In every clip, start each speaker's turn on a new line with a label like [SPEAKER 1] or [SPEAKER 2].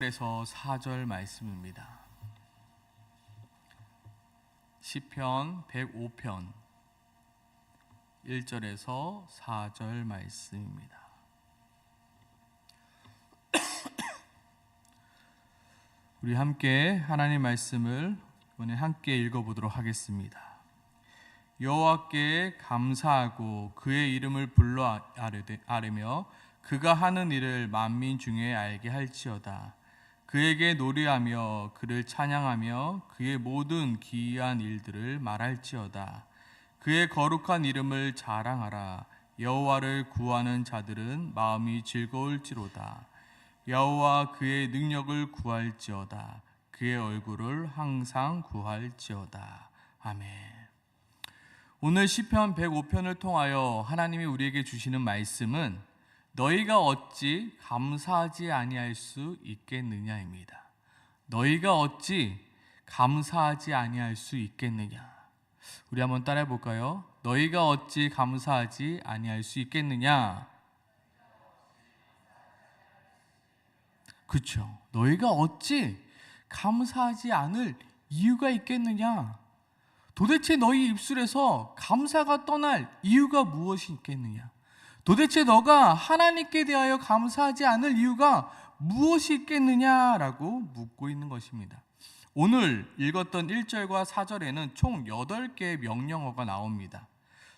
[SPEAKER 1] 1절에서 4절 말씀입니다. 시편 105편 1절에서 4절 말씀입니다. 우리 함께 하나님 말씀을 이번에 함께 읽어보도록 하겠습니다. 여호와께 감사하고 그의 이름을 불러 아뢰며 그가 하는 일을 만민 중에 알게 할지어다. 그에게 노래하며 그를 찬양하며 그의 모든 기이한 일들을 말할지어다. 그의 거룩한 이름을 자랑하라. 여호와를 구하는 자들은 마음이 즐거울지로다. 여호와 그의 능력을 구할지어다. 그의 얼굴을 항상 구할지어다. 아멘. 오늘 시편 105편을 통하여 하나님이 우리에게 주시는 말씀은 너희가 어찌 감사하지 아니할 수 있겠느냐입니다. 너희가 어찌 감사하지 아니할 수 있겠느냐. 우리 한번 따라해 볼까요? 너희가 어찌 감사하지 아니할 수 있겠느냐. 그렇죠. 너희가 어찌 감사하지 않을 이유가 있겠느냐. 도대체 너희 입술에서 감사가 떠날 이유가 무엇이 있겠느냐. 도대체 너가 하나님께 대하여 감사하지 않을 이유가 무엇이 있겠느냐라고 묻고 있는 것입니다. 오늘 읽었던 1절과 4절에는 총 8개의 명령어가 나옵니다.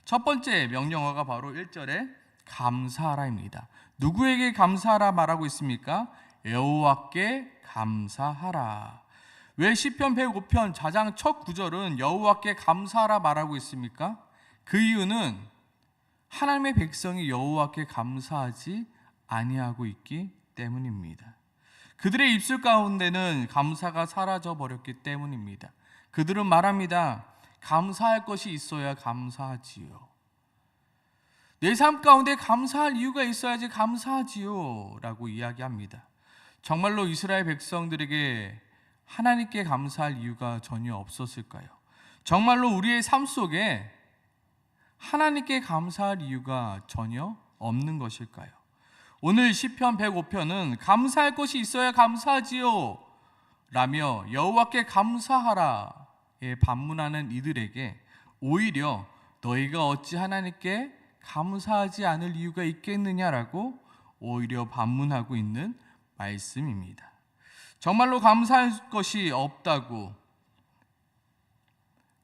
[SPEAKER 1] 첫 번째 명령어가 바로 1절에 감사하라입니다. 누구에게 감사하라 말하고 있습니까? 여호와께 감사하라. 왜 시편 105편 가장 첫 구절은 여호와께 감사하라 말하고 있습니까? 그 이유는 하나님의 백성이 여호와께 감사하지 아니하고 있기 때문입니다. 그들의 입술 가운데는 감사가 사라져 버렸기 때문입니다. 그들은 말합니다. 감사할 것이 있어야 감사하지요. 내 삶 가운데 감사할 이유가 있어야지 감사하지요 라고 이야기합니다. 정말로 이스라엘 백성들에게 하나님께 감사할 이유가 전혀 없었을까요? 정말로 우리의 삶 속에 하나님께 감사할 이유가 전혀 없는 것일까요? 오늘 시편 105편은 감사할 것이 있어야 감사하지요 라며 여호와께 감사하라에 반문하는 이들에게 오히려 너희가 어찌 하나님께 감사하지 않을 이유가 있겠느냐라고 오히려 반문하고 있는 말씀입니다. 정말로 감사할 것이 없다고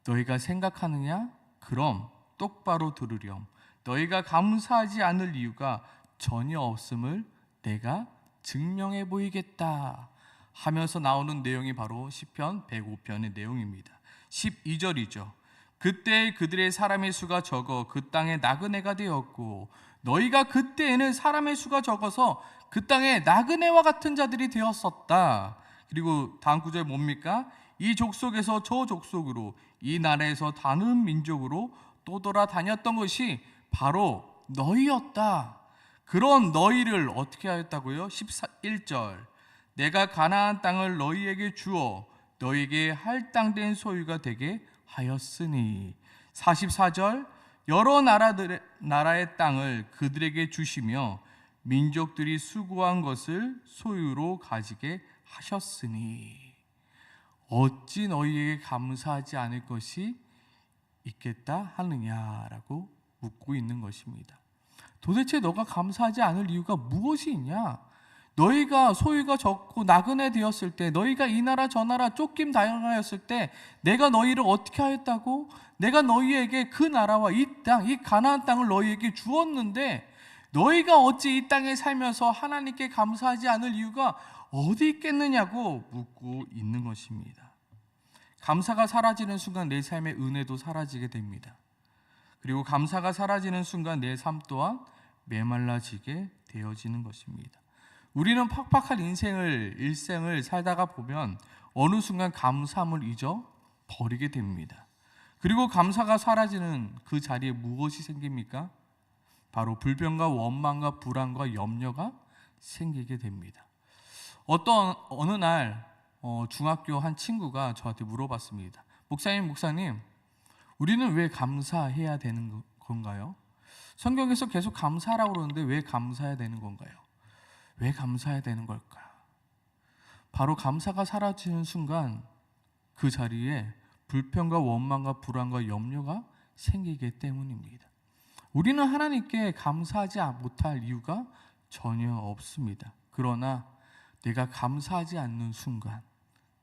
[SPEAKER 1] 너희가 생각하느냐? 그럼 똑바로 들으렴. 너희가 감사하지 않을 이유가 전혀 없음을 내가 증명해 보이겠다 하면서 나오는 내용이 바로 시편 105편의 내용입니다. 12절이죠. 그때 그들의 사람의 수가 적어 그 땅에 나그네가 되었고 너희가 그때에는 사람의 수가 적어서 그 땅에 나그네와 같은 자들이 되었었다. 그리고 다음 구절 뭡니까? 이 족속에서 저 족속으로 이 나라에서 다른 민족으로 또 돌아다녔던 것이 바로 너희였다. 그런 너희를 어떻게 하였다고요? 11절 내가 가나안 땅을 너희에게 주어 너희에게 할당된 소유가 되게 하였으니 44절 여러 나라의 땅을 그들에게 주시며 민족들이 수고한 것을 소유로 가지게 하셨으니 어찌 너희에게 감사하지 않을 것이 있겠다 하느냐라고 묻고 있는 것입니다. 도대체 너가 감사하지 않을 이유가 무엇이 있냐? 너희가 소유가 적고 나그네 되었을 때, 너희가 이 나라 저 나라 쫓김 당하였을 때 내가 너희를 어떻게 하였다고? 내가 너희에게 그 나라와 이 땅, 이 가나안 땅을 너희에게 주었는데 너희가 어찌 이 땅에 살면서 하나님께 감사하지 않을 이유가 어디 있겠느냐고 묻고 있는 것입니다. 감사가 사라지는 순간 내 삶의 은혜도 사라지게 됩니다. 그리고 감사가 사라지는 순간 내 삶 또한 메말라지게 되어지는 것입니다. 우리는 팍팍한 일생을 살다가 보면 어느 순간 감사함을 잊어 버리게 됩니다. 그리고 감사가 사라지는 그 자리에 무엇이 생깁니까? 바로 불평과 원망과 불안과 염려가 생기게 됩니다. 어느 날 중학교 한 친구가 저한테 물어봤습니다. 목사님, 우리는 왜 감사해야 되는 건가요? 성경에서 계속 감사하라고 그러는데 왜 감사해야 되는 건가요? 왜 감사해야 되는 걸까? 바로 감사가 사라지는 순간 그 자리에 불평과 원망과 불안과 염려가 생기기 때문입니다. 우리는 하나님께 감사하지 못할 이유가 전혀 없습니다. 그러나 내가 감사하지 않는 순간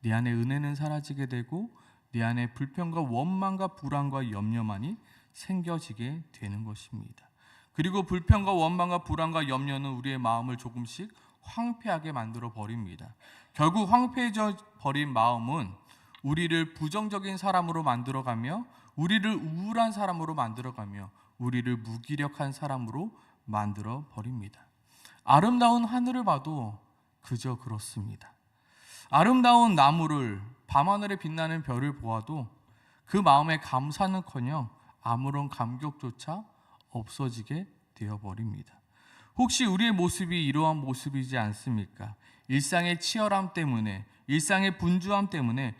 [SPEAKER 1] 내 안에 은혜는 사라지게 되고 내 안에 불평과 원망과 불안과 염려만이 생겨지게 되는 것입니다. 그리고 불평과 원망과 불안과 염려는 우리의 마음을 조금씩 황폐하게 만들어 버립니다. 결국 황폐해져 버린 마음은 우리를 부정적인 사람으로 만들어가며 우리를 우울한 사람으로 만들어가며 우리를 무기력한 사람으로 만들어 버립니다. 아름다운 하늘을 봐도 그저 그렇습니다. 아름다운 나무를, 밤하늘에 빛나는 별을 보아도 그 마음에 감사는커녕 아무런 감격조차 없어지게 되어버립니다. 혹시 우리의 모습이 이러한 모습이지 않습니까? 일상의 치열함 때문에, 일상의 분주함 때문에,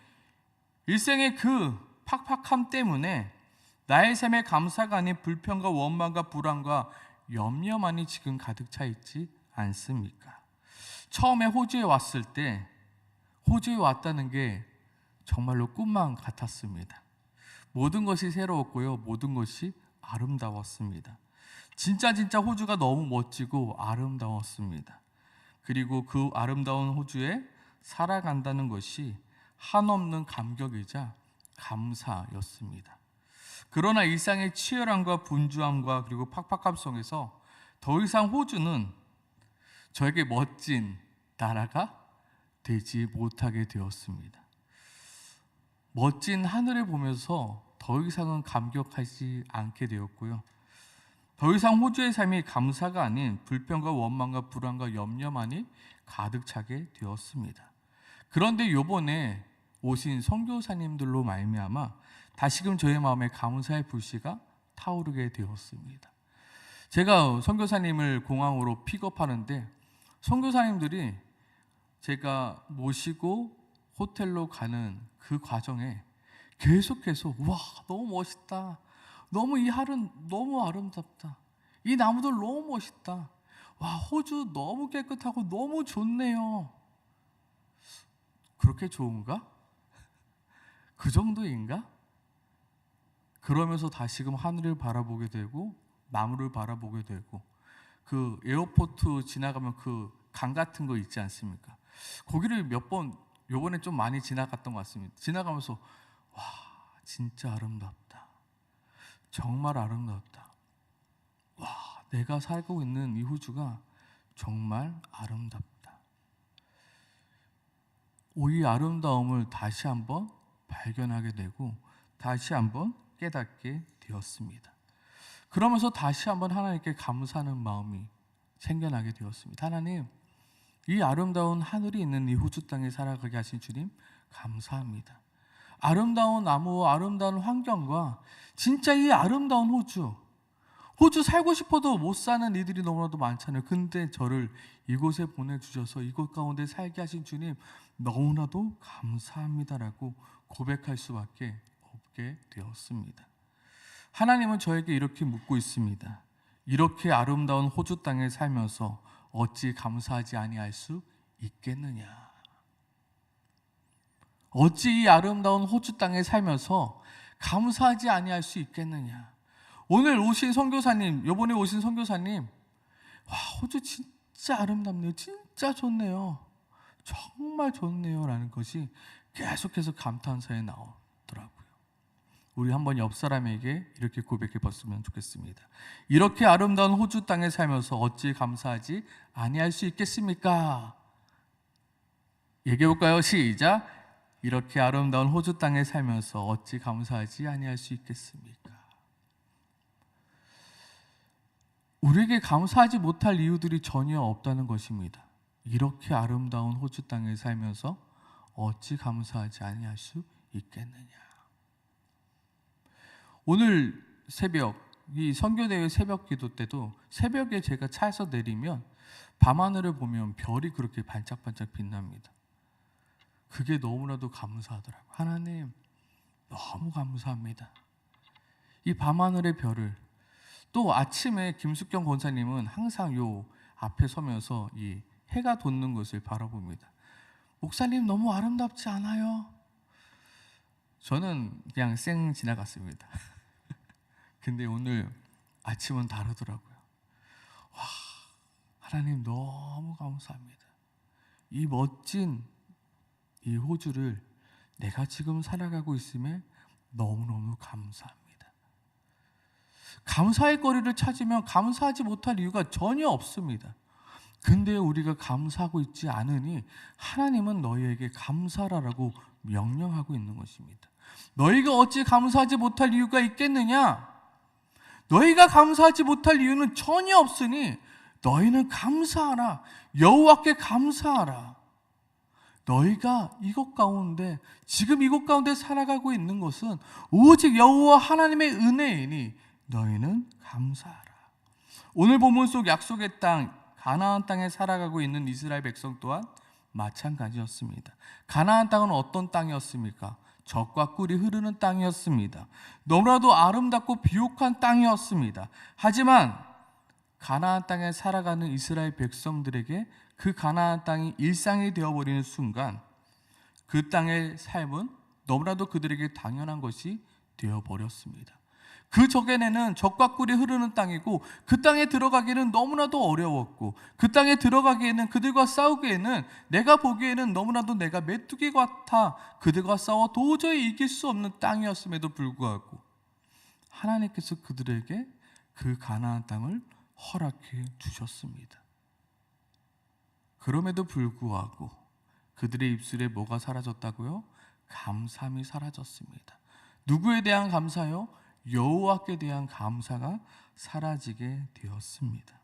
[SPEAKER 1] 일생의 그 팍팍함 때문에 나의 삶에 감사가 아닌 불평과 원망과 불안과 염려만이 지금 가득 차 있지 않습니까? 처음에 호주에 왔을 때 호주에 왔다는 게 정말로 꿈만 같았습니다. 모든 것이 새로웠고요, 모든 것이 아름다웠습니다. 진짜 호주가 너무 멋지고 아름다웠습니다. 그리고 그 아름다운 호주에 살아간다는 것이 한없는 감격이자 감사였습니다. 그러나 일상의 치열함과 분주함과 그리고 팍팍함 속에서 더 이상 호주는 저에게 멋진 나라가 되지 못하게 되었습니다. 멋진 하늘을 보면서 더 이상은 감격하지 않게 되었고요. 더 이상 호주의 삶이 감사가 아닌 불평과 원망과 불안과 염려만이 가득 차게 되었습니다. 그런데 이번에 오신 선교사님들로 말미암아 다시금 저의 마음에 감사의 불씨가 타오르게 되었습니다. 제가 선교사님을 공항으로 픽업하는데 선교사님들이 제가 모시고 호텔로 가는 그 과정에 계속해서 와, 너무 멋있다, 너무 이 하루는 너무 아름답다, 이 나무들 너무 멋있다, 와, 호주 너무 깨끗하고 너무 좋네요. 그렇게 좋은가? 그 정도인가? 그러면서 다시금 하늘을 바라보게 되고 나무를 바라보게 되고 그 에어포트 지나가면 그 강 같은 거 있지 않습니까? 거기를 몇 번 요번에 좀 많이 지나갔던 것 같습니다. 지나가면서 와, 진짜 아름답다, 정말 아름답다, 와, 내가 살고 있는 이 호주가 정말 아름답다. 이 아름다움을 다시 한번 발견하게 되고 다시 한번 깨닫게 되었습니다. 그러면서 다시 한번 하나님께 감사하는 마음이 생겨나게 되었습니다. 하나님, 이 아름다운 하늘이 있는 이 호주 땅에 살아가게 하신 주님 감사합니다. 아름다운 나무와 아름다운 환경과 진짜 이 아름다운 호주 살고 싶어도 못 사는 이들이 너무나도 많잖아요. 근데 저를 이곳에 보내주셔서 이곳 가운데 살게 하신 주님 너무나도 감사합니다라고 고백할 수밖에 없게 되었습니다. 하나님은 저에게 이렇게 묻고 있습니다. 이렇게 아름다운 호주 땅에 살면서 어찌 감사하지 아니할 수 있겠느냐? 어찌 이 아름다운 호주 땅에 살면서 감사하지 아니할 수 있겠느냐? 오늘 오신 선교사님, 이번에 오신 선교사님, 와, 호주 진짜 아름답네요, 진짜 좋네요, 정말 좋네요 라는 것이 계속해서 감탄사에 나오더라고요. 우리 한번 옆 사람에게 이렇게 고백해 봤으면 좋겠습니다. 이렇게 아름다운 호주 땅에 살면서 어찌 감사하지 아니할 수 있겠습니까? 얘기해 볼까요? 시작. 이렇게 아름다운 호주 땅에 살면서 어찌 감사하지 아니할 수 있겠습니까? 우리에게 감사하지 못할 이유들이 전혀 없다는 것입니다. 이렇게 아름다운 호주 땅에 살면서 어찌 감사하지 아니할 수 있겠느냐? 오늘 새벽, 이 선교대회 새벽 기도 때도 새벽에 제가 차에서 내리면 밤하늘을 보면 별이 그렇게 반짝반짝 빛납니다. 그게 너무나도 감사하더라고요. 하나님, 너무 감사합니다. 이 밤하늘의 별을, 또 아침에 김숙경 권사님은 항상 요 앞에 서면서 이 해가 돋는 것을 바라봅니다. 목사님 너무 아름답지 않아요? 저는 그냥 쌩 지나갔습니다. 근데 오늘 아침은 다르더라고요. 와, 하나님 너무 감사합니다. 이 멋진 이 호주를 내가 지금 살아가고 있음에 너무너무 감사합니다. 감사의 거리를 찾으면 감사하지 못할 이유가 전혀 없습니다. 근데 우리가 감사하고 있지 않으니 하나님은 너희에게 감사하라고 명령하고 있는 것입니다. 너희가 어찌 감사하지 못할 이유가 있겠느냐? 너희가 감사하지 못할 이유는 전혀 없으니 너희는 감사하라. 여호와께 감사하라. 너희가 이곳 가운데 지금 이곳 가운데 살아가고 있는 것은 오직 여호와 하나님의 은혜이니 너희는 감사하라. 오늘 본문 속 약속의 땅 가나안 땅에 살아가고 있는 이스라엘 백성 또한 마찬가지였습니다. 가나안 땅은 어떤 땅이었습니까? 젖과 꿀이 흐르는 땅이었습니다. 너무나도 아름답고 비옥한 땅이었습니다. 하지만 가나안 땅에 살아가는 이스라엘 백성들에게 그 가나안 땅이 일상이 되어버리는 순간 그 땅의 삶은 너무나도 그들에게 당연한 것이 되어버렸습니다. 그 적에는 젖과 꿀이 흐르는 땅이고 그 땅에 들어가기에는 너무나도 어려웠고 그 땅에 들어가기에는 그들과 싸우기에는 내가 보기에는 너무나도 내가 메뚜기 같아 그들과 싸워 도저히 이길 수 없는 땅이었음에도 불구하고 하나님께서 그들에게 그 가나안 땅을 허락해 주셨습니다. 그럼에도 불구하고 그들의 입술에 뭐가 사라졌다고요? 감사함이 사라졌습니다. 누구에 대한 감사요? 여호와께 대한 감사가 사라지게 되었습니다.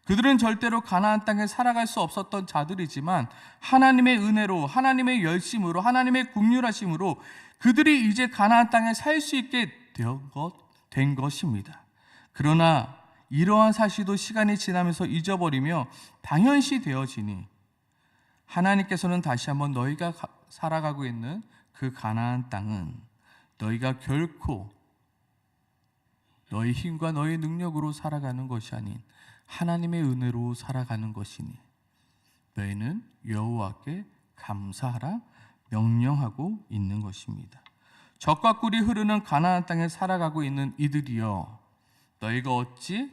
[SPEAKER 1] 그들은 절대로 가나안 땅에 살아갈 수 없었던 자들이지만 하나님의 은혜로, 하나님의 열심으로, 하나님의 긍휼하심으로 그들이 이제 가나안 땅에 살 수 있게 된 것입니다. 그러나 이러한 사실도 시간이 지나면서 잊어버리며 당연시 되어지니 하나님께서는 다시 한번 너희가 살아가고 있는 그 가나안 땅은 너희가 결코 너희 힘과 너희 능력으로 살아가는 것이 아닌 하나님의 은혜로 살아가는 것이니 너희는 여호와께 감사하라 명령하고 있는 것입니다. 젖과 꿀이 흐르는 가나안 땅에 살아가고 있는 이들이여 너희가 어찌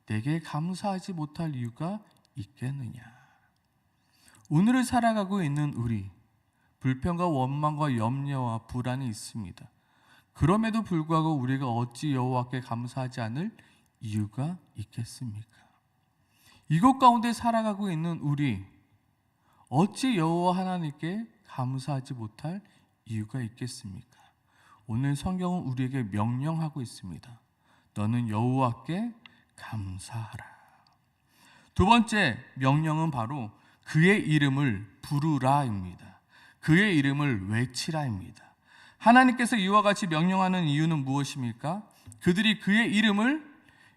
[SPEAKER 1] 내게 감사하지 못할 이유가 있겠느냐? 오늘을 살아가고 있는 우리 불평과 원망과 염려와 불안이 있습니다. 그럼에도 불구하고 우리가 어찌 여호와께 감사하지 않을 이유가 있겠습니까? 이곳 가운데 살아가고 있는 우리 어찌 여호와 하나님께 감사하지 못할 이유가 있겠습니까? 오늘 성경은 우리에게 명령하고 있습니다. 너는 여호와께 감사하라. 두 번째 명령은 바로 그의 이름을 부르라입니다. 그의 이름을 외치라입니다. 하나님께서 이와 같이 명령하는 이유는 무엇입니까? 그들이 그의 이름을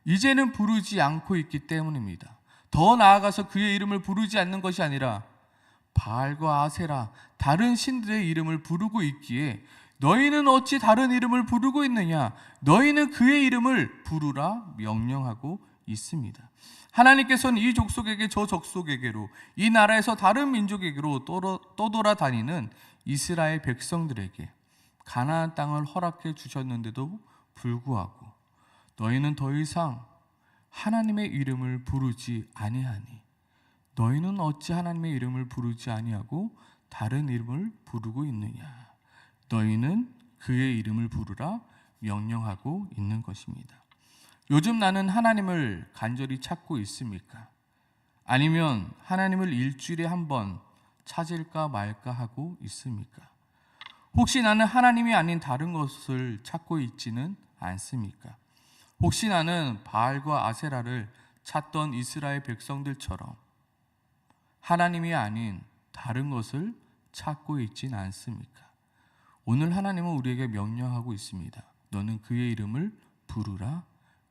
[SPEAKER 1] 이제는 부르지 않고 있기 때문입니다. 더 나아가서 그의 이름을 부르지 않는 것이 아니라 바알과 아세라 다른 신들의 이름을 부르고 있기에 너희는 어찌 다른 이름을 부르고 있느냐? 너희는 그의 이름을 부르라 명령하고 있습니다. 하나님께서는 이 족속에게 저 족속에게로 이 나라에서 다른 민족에게로 떠돌아다니는 이스라엘 백성들에게 가나안 땅을 허락해 주셨는데도 불구하고 너희는 더 이상 하나님의 이름을 부르지 아니하니 너희는 어찌 하나님의 이름을 부르지 아니하고 다른 이름을 부르고 있느냐? 너희는 그의 이름을 부르라 명령하고 있는 것입니다. 요즘 나는 하나님을 간절히 찾고 있습니까? 아니면 하나님을 일주일에 한 번 찾을까 말까 하고 있습니까? 혹시 나는 하나님이 아닌 다른 것을 찾고 있지는 않습니까? 혹시 나는 바알과 아세라를 찾던 이스라엘 백성들처럼 하나님이 아닌 다른 것을 찾고 있진 않습니까? 오늘 하나님은 우리에게 명령하고 있습니다. 너는 그의 이름을 부르라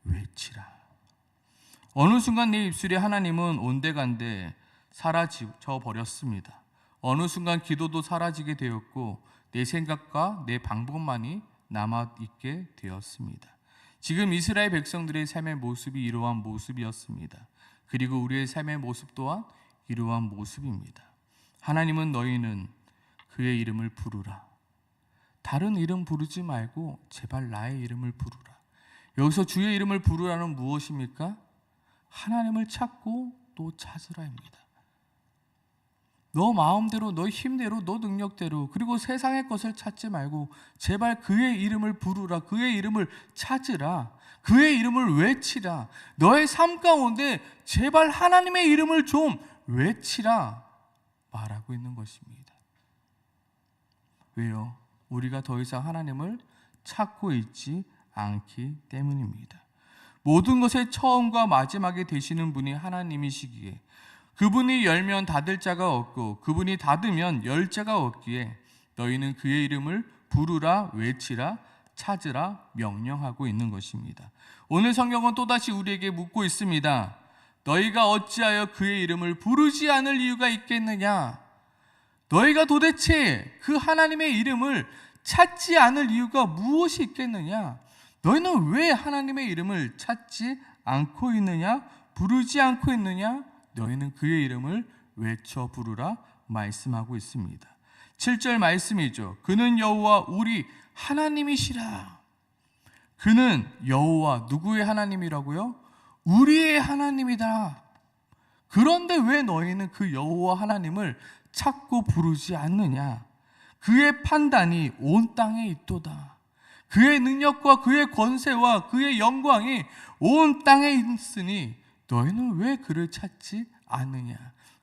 [SPEAKER 1] 외치라. 어느 순간 내 입술에 하나님은 온데간데 사라져 버렸습니다. 어느 순간 기도도 사라지게 되었고 내 생각과 내 방법만이 남아있게 되었습니다. 지금 이스라엘 백성들의 삶의 모습이 이러한 모습이었습니다. 그리고 우리의 삶의 모습 또한 이러한 모습입니다. 하나님은 너희는 그의 이름을 부르라. 다른 이름 부르지 말고 제발 나의 이름을 부르라. 여기서 주의 이름을 부르라는 무엇입니까? 하나님을 찾고 또 찾으라입니다. 너 마음대로, 너 힘대로, 너 능력대로, 그리고 세상의 것을 찾지 말고 제발 그의 이름을 부르라. 그의 이름을 찾으라. 그의 이름을 외치라. 너의 삶 가운데 제발 하나님의 이름을 좀 외치라 말하고 있는 것입니다. 왜요? 우리가 더 이상 하나님을 찾고 있지 않기 때문입니다. 모든 것의 처음과 마지막이 되시는 분이 하나님이시기에, 그분이 열면 닫을 자가 없고 그분이 닫으면 열 자가 없기에 너희는 그의 이름을 부르라, 외치라, 찾으라 명령하고 있는 것입니다. 오늘 성경은 또다시 우리에게 묻고 있습니다. 너희가 어찌하여 그의 이름을 부르지 않을 이유가 있겠느냐? 너희가 도대체 그 하나님의 이름을 찾지 않을 이유가 무엇이 있겠느냐? 너희는 왜 하나님의 이름을 찾지 않고 있느냐? 부르지 않고 있느냐? 너희는 그의 이름을 외쳐 부르라 말씀하고 있습니다. 7절 말씀이죠. 그는 여호와 우리 하나님이시라. 그는 여호와 누구의 하나님이라고요? 우리의 하나님이다. 그런데 왜 너희는 그 여호와 하나님을 찾고 부르지 않느냐? 그의 판단이 온 땅에 있도다. 그의 능력과 그의 권세와 그의 영광이 온 땅에 있으니 너희는 왜 그를 찾지 않느냐?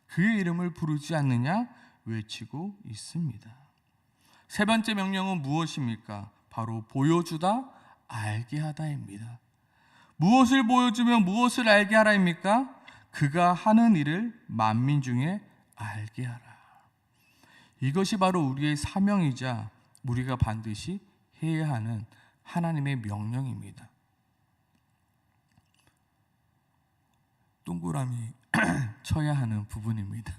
[SPEAKER 1] 그의 이름을 부르지 않느냐? 외치고 있습니다. 세 번째 명령은 무엇입니까? 바로 보여주다, 알게 하다입니다. 무엇을 보여주며 무엇을 알게 하라입니까? 그가 하는 일을 만민 중에 알게 하라. 이것이 바로 우리의 사명이자 우리가 반드시 해야 하는 하나님의 명령입니다. 동그라미 쳐야 하는 부분입니다.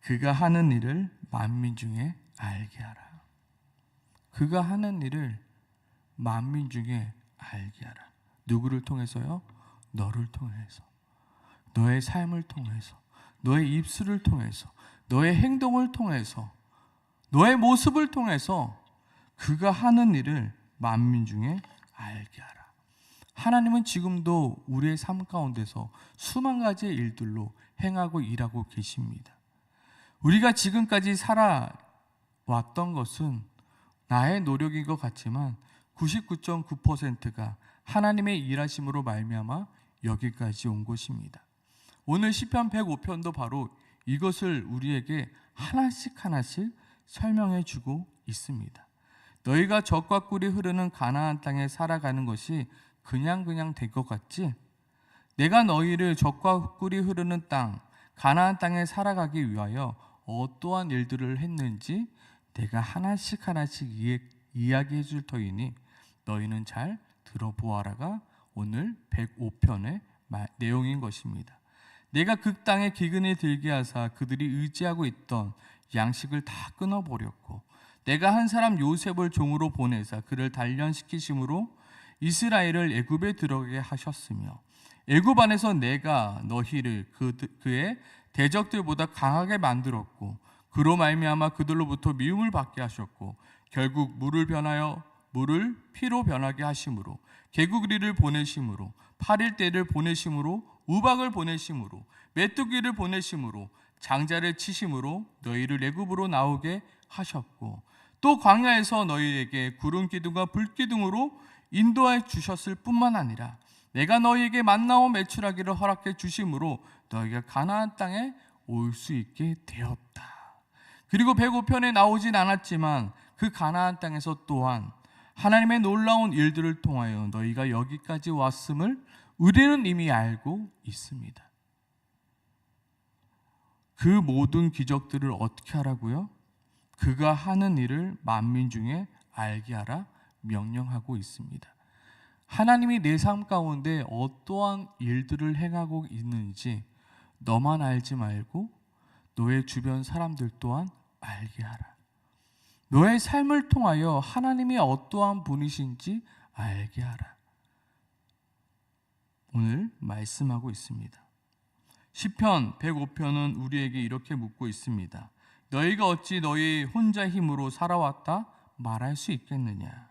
[SPEAKER 1] 그가 하는 일을 만민 중에 알게 하라. 그가 하는 일을 만민 중에 알게 하라. 누구를 통해서요? 너를 통해서, 너의 삶을 통해서, 너의 입술을 통해서, 너의 행동을 통해서, 너의 모습을 통해서 그가 하는 일을 만민 중에 알게 하라. 하나님은 지금도 우리의 삶 가운데서 수만 가지의 일들로 행하고 일하고 계십니다. 우리가 지금까지 살아왔던 것은 나의 노력인 것 같지만 99.9%가 하나님의 일하심으로 말미암아 여기까지 온 것입니다. 오늘 시편 105편도 바로 이것을 우리에게 하나씩 하나씩 설명해 주고 있습니다. 너희가 젖과 꿀이 흐르는 가나안 땅에 살아가는 것이 그냥 될 것 같지? 내가 너희를 젖과 꿀이 흐르는 땅, 가나안 땅에 살아가기 위하여 어떠한 일들을 했는지 내가 하나씩 이야기해 줄 터이니 너희는 잘 들어보아라가 오늘 105편의 내용인 것입니다. 내가 그 땅에 기근이 들게 하사 그들이 의지하고 있던 양식을 다 끊어버렸고, 내가 한 사람 요셉을 종으로 보내사 그를 단련시키심으로 이스라엘을 애굽에 들어가게 하셨으며, 애굽 안에서 내가 너희를 그의 대적들보다 강하게 만들었고, 그로 말미암아 그들로부터 미움을 받게 하셨고, 결국 물을 피로 변하게 하심으로, 개구리를 보내심으로, 8일 때를 보내심으로, 우박을 보내심으로, 메뚜기를 보내심으로, 장자를 치심으로 너희를 애굽으로 나오게 하셨고, 또 광야에서 너희에게 구름 기둥과 불 기둥으로 인도해 주셨을 뿐만 아니라 내가 너희에게 만나와 메추라기를 허락해 주심으로 너희가 가나안 땅에 올 수 있게 되었다. 그리고 105편에 나오진 않았지만 그 가나안 땅에서 또한 하나님의 놀라운 일들을 통하여 너희가 여기까지 왔음을 우리는 이미 알고 있습니다. 그 모든 기적들을 어떻게 하라고요? 그가 하는 일을 만민 중에 알게 하라 명령하고 있습니다. 하나님이 내 삶 가운데 어떠한 일들을 행하고 있는지 너만 알지 말고 너의 주변 사람들 또한 알게 하라. 너의 삶을 통하여 하나님이 어떠한 분이신지 알게 하라. 오늘 말씀하고 있습니다. 시편 105편은 우리에게 이렇게 묻고 있습니다. 너희가 어찌 너희 혼자 힘으로 살아왔다 말할 수 있겠느냐?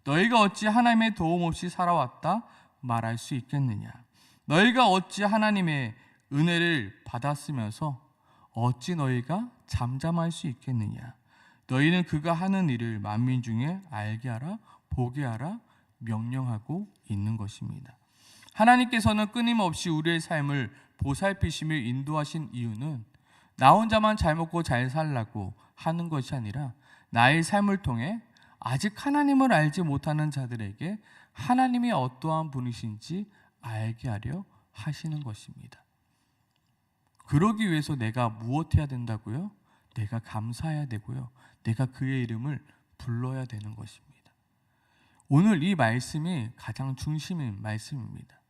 [SPEAKER 1] 너희가 어찌 하나님의 도움 없이 살아왔다 말할 수 있겠느냐? 너희가 어찌 하나님의 은혜를 받았으면서 어찌 너희가 잠잠할 수 있겠느냐? 너희는 그가 하는 일을 만민 중에 알게 하라, 보게 하라, 명령하고 있는 것입니다. 하나님께서는 끊임없이 우리의 삶을 보살피시며 인도하신 이유는 나 혼자만 잘 먹고 잘 살라고 하는 것이 아니라 나의 삶을 통해 아직 하나님을 알지 못하는 자들에게 하나님이 어떠한 분이신지 알게 하려 하시는 것입니다. 그러기 위해서 내가 무엇해야 된다고요? 내가 감사해야 되고요. 내가 그의 이름을 불러야 되는 것입니다. 오늘 이 말씀이 가장 중심인 말씀입니다.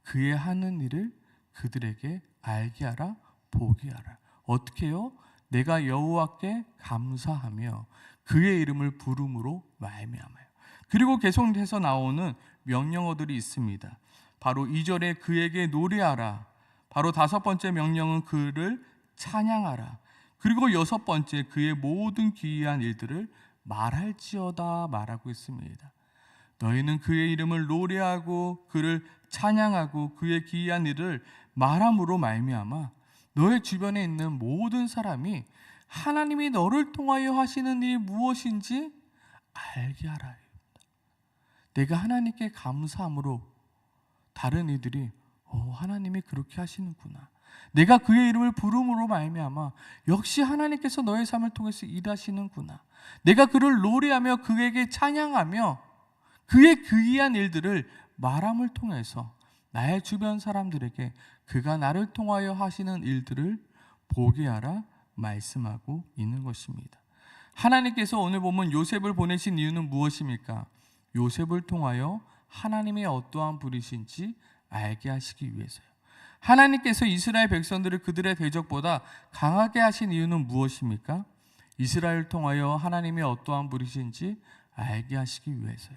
[SPEAKER 1] 그의 하는 일을 그들에게 알게 하라, 보게 하라. 어떻게 해요? 내가 여호와께 감사하며 그의 이름을 부름으로 말미암아요. 그리고 계속해서 나오는 명령어들이 있습니다. 바로 2절에 그에게 노래하라. 바로 5번째 명령은 그를 찬양하라. 그리고 6번째 그의 모든 기이한 일들을 말할지어다 말하고 있습니다. 너희는 그의 이름을 노래하고 그를 찬양하고 그의 기이한 일을 말함으로 말미암아 너의 주변에 있는 모든 사람이 하나님이 너를 통하여 하시는 일이 무엇인지 알게 하라. 내가 하나님께 감사함으로 다른 이들이 하나님이 그렇게 하시는구나. 내가 그의 이름을 부름으로 말미암아 역시 하나님께서 너의 삶을 통해서 일하시는구나. 내가 그를 노래하며 그에게 찬양하며 그의 기이한 일들을 말함을 통해서 나의 주변 사람들에게 그가 나를 통하여 하시는 일들을 보게 하라 말씀하고 있는 것입니다. 하나님께서 오늘 보면 요셉을 보내신 이유는 무엇입니까? 요셉을 통하여 하나님의 어떠한 분이신지 알게 하시기 위해서요. 하나님께서 이스라엘 백성들을 그들의 대적보다 강하게 하신 이유는 무엇입니까? 이스라엘을 통하여 하나님의 어떠한 분이신지 알게 하시기 위해서요.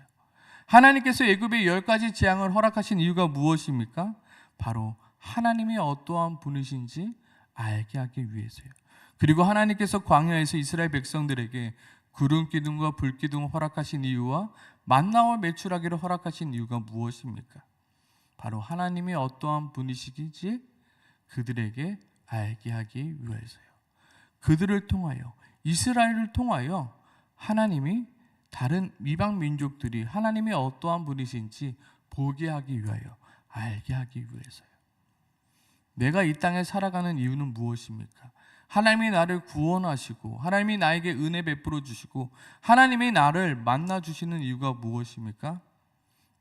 [SPEAKER 1] 하나님께서 애굽의 10가지 재앙을 허락하신 이유가 무엇입니까? 바로 하나님이 어떠한 분이신지 알게 하기 위해서요. 그리고 하나님께서 광야에서 이스라엘 백성들에게 구름 기둥과 불 기둥을 허락하신 이유와 만나와 메추라기를 허락하신 이유가 무엇입니까? 바로 하나님이 어떠한 분이시기지 그들에게 알게 하기 위해서요. 그들을 통하여, 이스라엘을 통하여 하나님이 다른 이방 민족들이 하나님이 어떠한 분이신지 보게 하기 위하여, 알게 하기 위해서요. 내가 이 땅에 살아가는 이유는 무엇입니까? 하나님이 나를 구원하시고 하나님이 나에게 은혜 베풀어 주시고 하나님이 나를 만나 주시는 이유가 무엇입니까?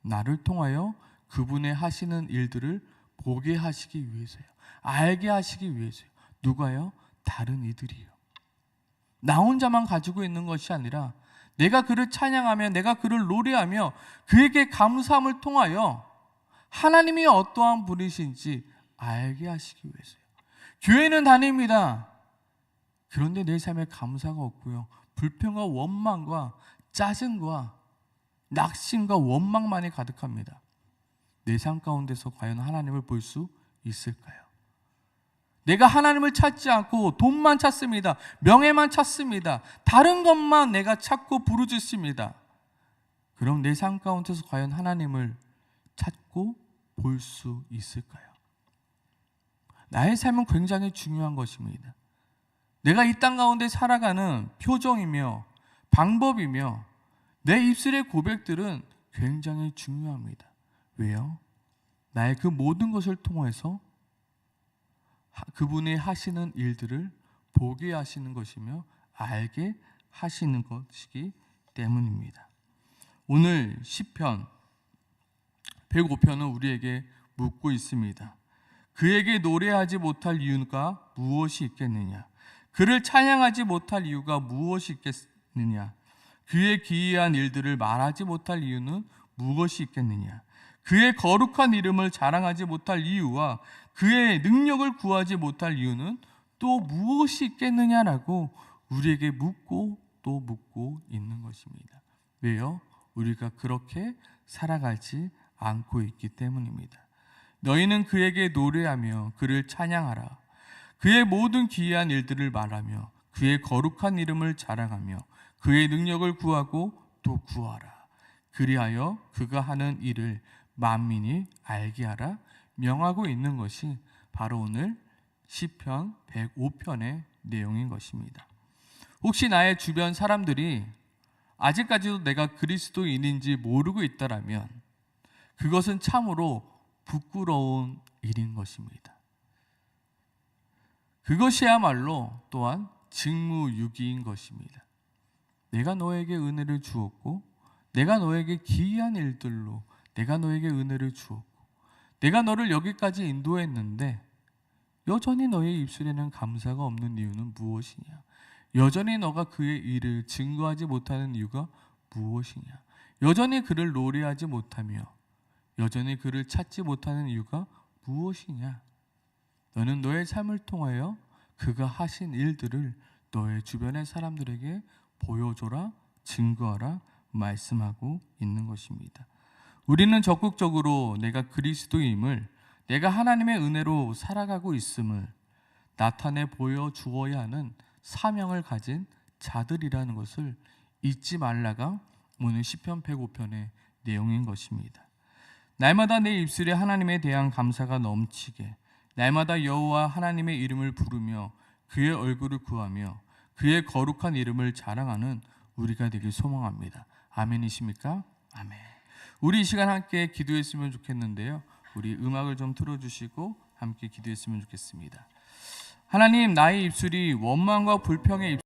[SPEAKER 1] 나를 통하여 그분의 하시는 일들을 보게 하시기 위해서요. 알게 하시기 위해서요. 누가요? 다른 이들이요. 나 혼자만 가지고 있는 것이 아니라 내가 그를 찬양하며 내가 그를 노래하며 그에게 감사함을 통하여 하나님이 어떠한 분이신지 알게 하시기 위해서요. 교회는 다닙니다. 그런데 내 삶에 감사가 없고요. 불평과 원망과 짜증과 낙심과 원망만이 가득합니다. 내 삶 가운데서 과연 하나님을 볼 수 있을까요? 내가 하나님을 찾지 않고 돈만 찾습니다. 명예만 찾습니다. 다른 것만 내가 찾고 부르짖습니다. 그럼 내 삶 가운데서 과연 하나님을 찾고 볼 수 있을까요? 나의 삶은 굉장히 중요한 것입니다. 내가 이 땅 가운데 살아가는 표정이며 방법이며 내 입술의 고백들은 굉장히 중요합니다. 왜요? 나의 그 모든 것을 통해서 그분이 하시는 일들을 보게 하시는 것이며 알게 하시는 것이기 때문입니다. 오늘 시편 105편은 우리에게 묻고 있습니다. 그에게 노래하지 못할 이유가 무엇이 있겠느냐? 그를 찬양하지 못할 이유가 무엇이 있겠느냐? 그의 기이한 일들을 말하지 못할 이유는 무엇이 있겠느냐? 그의 거룩한 이름을 자랑하지 못할 이유와 그의 능력을 구하지 못할 이유는 또 무엇이 있겠느냐라고 우리에게 묻고 또 묻고 있는 것입니다. 왜요? 우리가 그렇게 살아가지 않고 있기 때문입니다. 너희는 그에게 노래하며 그를 찬양하라. 그의 모든 기이한 일들을 말하며 그의 거룩한 이름을 자랑하며 그의 능력을 구하고 또 구하라. 그리하여 그가 하는 일을 만민이 알게 하라 명하고 있는 것이 바로 오늘 시편 105편의 내용인 것입니다. 혹시 나의 주변 사람들이 아직까지도 내가 그리스도인인지 모르고 있다라면 그것은 참으로 부끄러운 일인 것입니다. 그것이야말로 또한 직무유기인 것입니다. 내가 너에게 은혜를 주었고, 내가 너에게 기이한 일들로 내가 너에게 은혜를 주었고, 내가 너를 여기까지 인도했는데 여전히 너의 입술에는 감사가 없는 이유는 무엇이냐? 여전히 너가 그의 일을 증거하지 못하는 이유가 무엇이냐? 여전히 그를 노래하지 못하며 여전히 그를 찾지 못하는 이유가 무엇이냐? 너는 너의 삶을 통하여 그가 하신 일들을 너의 주변의 사람들에게 보여줘라, 증거하라 말씀하고 있는 것입니다. 우리는 적극적으로 내가 그리스도임을, 내가 하나님의 은혜로 살아가고 있음을 나타내 보여주어야 하는 사명을 가진 자들이라는 것을 잊지 말라가 오늘 시편 105편의 내용인 것입니다. 날마다 내 입술에 하나님에 대한 감사가 넘치게, 날마다 여호와 하나님의 이름을 부르며 그의 얼굴을 구하며 그의 거룩한 이름을 자랑하는 우리가 되길 소망합니다. 아멘이십니까? 아멘. 우리 이 시간 함께 기도했으면 좋겠는데요. 우리 음악을 좀 틀어주시고 함께 기도했으면 좋겠습니다. 하나님, 나의 입술이 원망과 불평의